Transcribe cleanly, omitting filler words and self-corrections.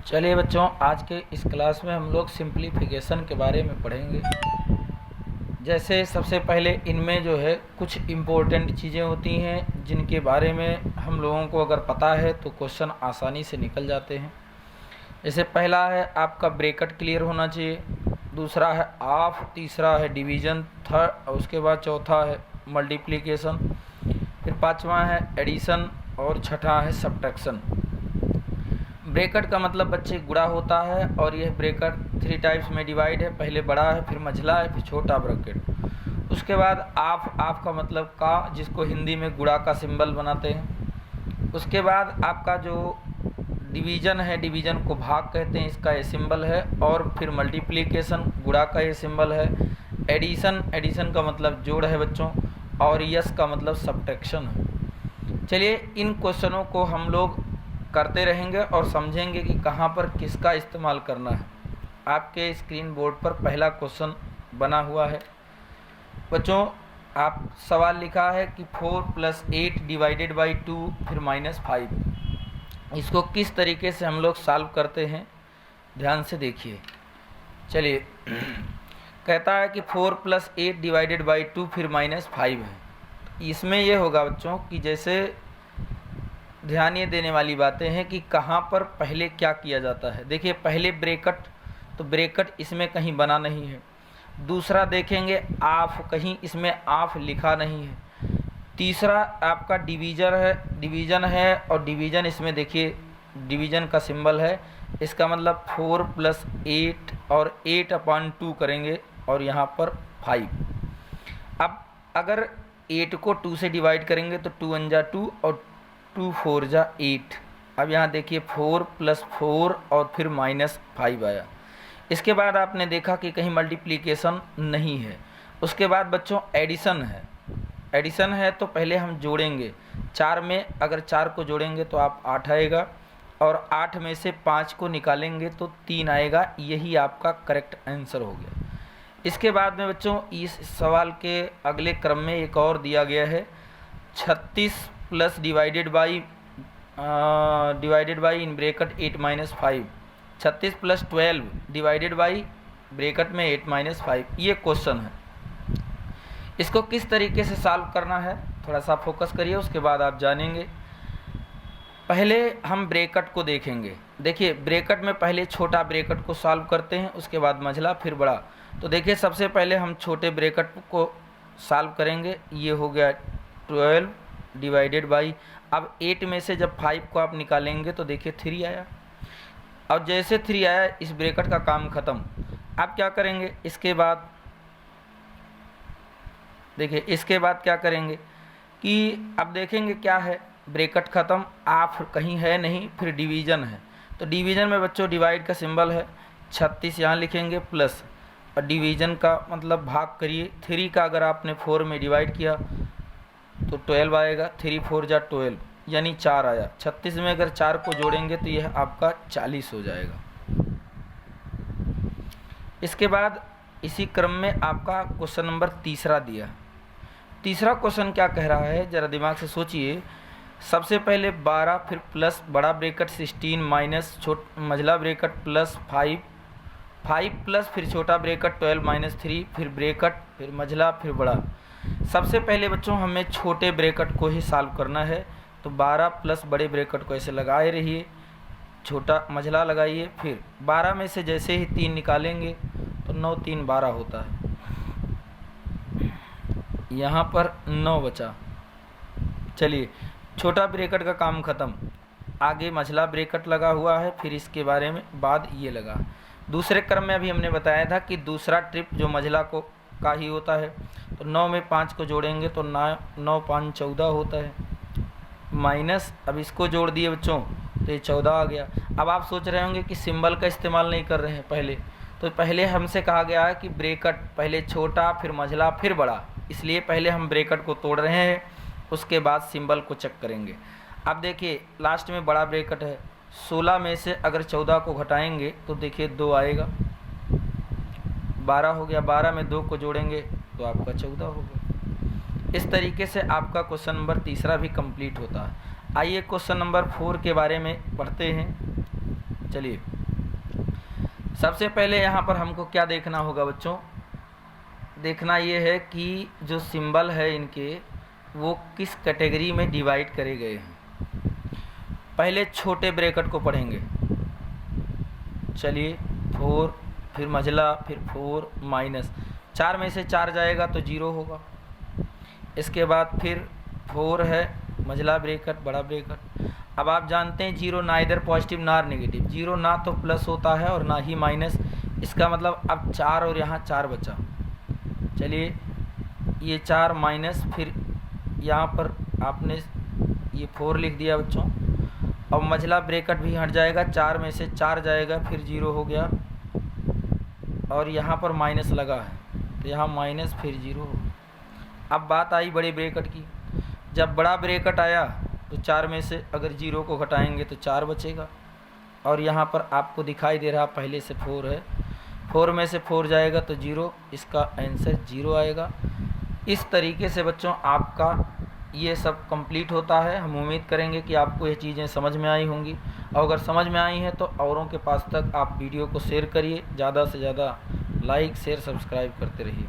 चलिए बच्चों, आज के इस क्लास में हम लोग सिंप्लीफिकेशन के बारे में पढ़ेंगे। जैसे सबसे पहले इनमें जो है कुछ इम्पोर्टेंट चीज़ें होती हैं जिनके बारे में हम लोगों को अगर पता है तो क्वेश्चन आसानी से निकल जाते हैं। जैसे पहला है आपका ब्रैकेट क्लियर होना चाहिए, दूसरा है ऑफ, तीसरा है डिवीज़न, थर्ड और उसके बाद चौथा है मल्टीप्लिकेशन, फिर पांचवा है एडिशन और छठा है सब्ट्रैक्शन। ब्रैकेट का मतलब बच्चे गुणा होता है और यह ब्रैकेट 3 टाइप्स में डिवाइड है। पहले बड़ा है, फिर मझला है, फिर छोटा ब्रैकेट। उसके बाद ऑफ का मतलब का, जिसको हिंदी में गुणा का सिंबल बनाते हैं। उसके बाद आपका जो डिवीज़न है, डिवीज़न को भाग कहते हैं, इसका ये सिंबल है। और फिर मल्टीप्लिकेशन, गुणा का ये सिंबल है। एडिशन का मतलब जोड़ है बच्चों, और यस का मतलब सब्ट्रैक्शन है। चलिए इन क्वेश्चनों को हम लोग करते रहेंगे और समझेंगे कि कहाँ पर किसका इस्तेमाल करना है। आपके स्क्रीन बोर्ड पर पहला क्वेश्चन बना हुआ है बच्चों। आप सवाल लिखा है कि 4 + 8 डिवाइडेड बाई 2 फिर -5। इसको किस तरीके से हम लोग सॉल्व करते हैं, ध्यान से देखिए। चलिए कहता है कि 4 + 8 डिवाइडेड बाई 2 फिर -5 है। इसमें यह होगा बच्चों कि जैसे ध्यान ये देने वाली बातें हैं कि कहाँ पर पहले क्या किया जाता है। देखिए पहले ब्रैकेट, तो ब्रैकेट इसमें कहीं बना नहीं है। दूसरा देखेंगे ऑफ, कहीं इसमें ऑफ लिखा नहीं है। तीसरा आपका डिवीज़न है और डिवीज़न इसमें देखिए डिवीज़न का सिंबल है। इसका मतलब 4 + 8 और 8/2 करेंगे और यहाँ पर 5। अब अगर 8 को 2 से डिवाइड करेंगे तो 2 × 2 और 2 × 4 = 8। अब यहाँ देखिए 4 + 4 और फिर -5 आया। इसके बाद आपने देखा कि कहीं मल्टीप्लिकेशन नहीं है। उसके बाद बच्चों एडिशन है तो पहले हम जोड़ेंगे। 4 में अगर 4 को जोड़ेंगे तो आप 8 आएगा, और 8 में से 5 को निकालेंगे तो 3 आएगा। यही आपका करेक्ट आंसर हो गया। इसके बाद में बच्चों इस सवाल के अगले क्रम में एक और दिया गया है, 36 plus divided by in bracket 8 - 5। 36 + 12 divided by bracket में 8 - 5। ये क्वेश्चन है। इसको किस तरीके से सॉल्व करना है थोड़ा सा फोकस करिए, उसके बाद आप जानेंगे। पहले हम ब्रैकेट को देखेंगे। देखिए ब्रैकेट में पहले छोटा ब्रैकेट को सॉल्व करते हैं, उसके बाद मझला, फिर बड़ा। तो देखिए सबसे पहले हम छोटे ब्रैकेट को सॉल्व करेंगे। ये हो गया 12 डिवाइडेड बाई, अब 8 में से जब 5 को आप निकालेंगे तो देखिए 3 आया। और जैसे 3 आया इस ब्रैकेट का काम ख़त्म। आप क्या करेंगे, इसके बाद देखिए इसके बाद क्या करेंगे कि अब देखेंगे क्या है, ब्रैकेट ख़त्म, ऑफ कहीं है नहीं, फिर डिवीज़न है। तो डिवीज़न में बच्चों डिवाइड का सिंबल है, 36 यहाँ लिखेंगे प्लस, और डिवीज़न का मतलब भाग करिए। 3 का अगर आपने 4 में डिवाइड किया तो 12 आएगा। 3 × 4 = 12 यानी 4 आया। 36 में अगर 4 को जोड़ेंगे तो यह आपका 40 हो जाएगा। इसके बाद इसी क्रम में आपका क्वेश्चन नंबर तीसरा दिया। तीसरा क्वेश्चन क्या कह रहा है, ज़रा दिमाग से सोचिए। सबसे पहले 12, फिर प्लस बड़ा ब्रैकेट 16 माइनस मझला ब्रैकेट प्लस 5 प्लस फिर छोटा ब्रैकेट 12 - 3, फिर ब्रैकेट, फिर मझला, फिर बड़ा। सबसे पहले बच्चों हमें छोटे ब्रैकेट को ही सॉल्व करना है। तो 12 प्लस बड़े ब्रैकेट को ऐसे लगाए रहिए, छोटा मझला लगाइए, फिर 12 में से जैसे ही 3 निकालेंगे तो 9 × 3 = 12 होता है। यहाँ पर 9 बचा। चलिए छोटा ब्रैकेट का काम ख़त्म, आगे मझला ब्रैकेट लगा हुआ है, फिर इसके बारे में बाद ये लगा। दूसरे क्रम में अभी हमने बताया था कि दूसरा ट्रिप जो मझला को का ही होता है। तो 9 में 5 को जोड़ेंगे तो 9 × 5 = 14 होता है, माइनस, अब इसको जोड़ दिए बच्चों तो ये 14 आ गया। अब आप सोच रहे होंगे कि सिंबल का इस्तेमाल नहीं कर रहे हैं पहले। तो पहले हमसे कहा गया है कि ब्रैकेट पहले छोटा, फिर मझला, फिर बड़ा, इसलिए पहले हम ब्रैकेट को तोड़ रहे हैं, उसके बाद सिंबल को चेक करेंगे। अब देखिए लास्ट में बड़ा ब्रैकेट है, 16 में से अगर 14 को घटाएंगे तो देखिए 2 आएगा, 12 हो गया। 12 में 2 को जोड़ेंगे तो आपका 14 हो गया। इस तरीके से आपका क्वेश्चन नंबर तीसरा भी कंप्लीट होता है। आइए क्वेश्चन नंबर 4 के बारे में पढ़ते हैं। चलिए, सबसे पहले यहाँ पर हमको क्या देखना होगा बच्चों, देखना ये है कि जो सिंबल है इनके वो किस कैटेगरी में डिवाइड करे गए हैं। पहले छोटे ब्रैकेट को पढ़ेंगे। चलिए 4, फिर मझला, फिर 4 माइनस, 4 में से 4 जाएगा तो 0 होगा। इसके बाद फिर 4 है, मझला ब्रैकेट, बड़ा ब्रैकेट। अब आप जानते हैं 0 ना इधर पॉजिटिव ना नेगेटिव, 0 ना तो प्लस होता है और ना ही माइनस। इसका मतलब अब 4 और यहाँ 4 बचा। चलिए ये 4 माइनस, फिर यहाँ पर आपने ये 4 लिख दिया बच्चों। अब मझला ब्रैकेट भी हट जाएगा, 4 में से 4 जाएगा, फिर 0 हो गया और यहाँ पर माइनस लगा है तो यहाँ माइनस, फिर 0 हो गया। अब बात आई बड़े ब्रैकेट की। जब बड़ा ब्रैकेट आया तो 4 में से अगर 0 को घटाएंगे तो 4 बचेगा और यहाँ पर आपको दिखाई दे रहा पहले से 4 है, 4 में से 4 जाएगा तो 0, इसका आंसर 0 आएगा। इस तरीके से बच्चों आपका ये सब कंप्लीट होता है। हम उम्मीद करेंगे कि आपको ये चीज़ें समझ में आई होंगी, और अगर समझ में आई हैं तो औरों के पास तक आप वीडियो को शेयर करिए, ज़्यादा से ज़्यादा लाइक शेयर सब्सक्राइब करते रहिए।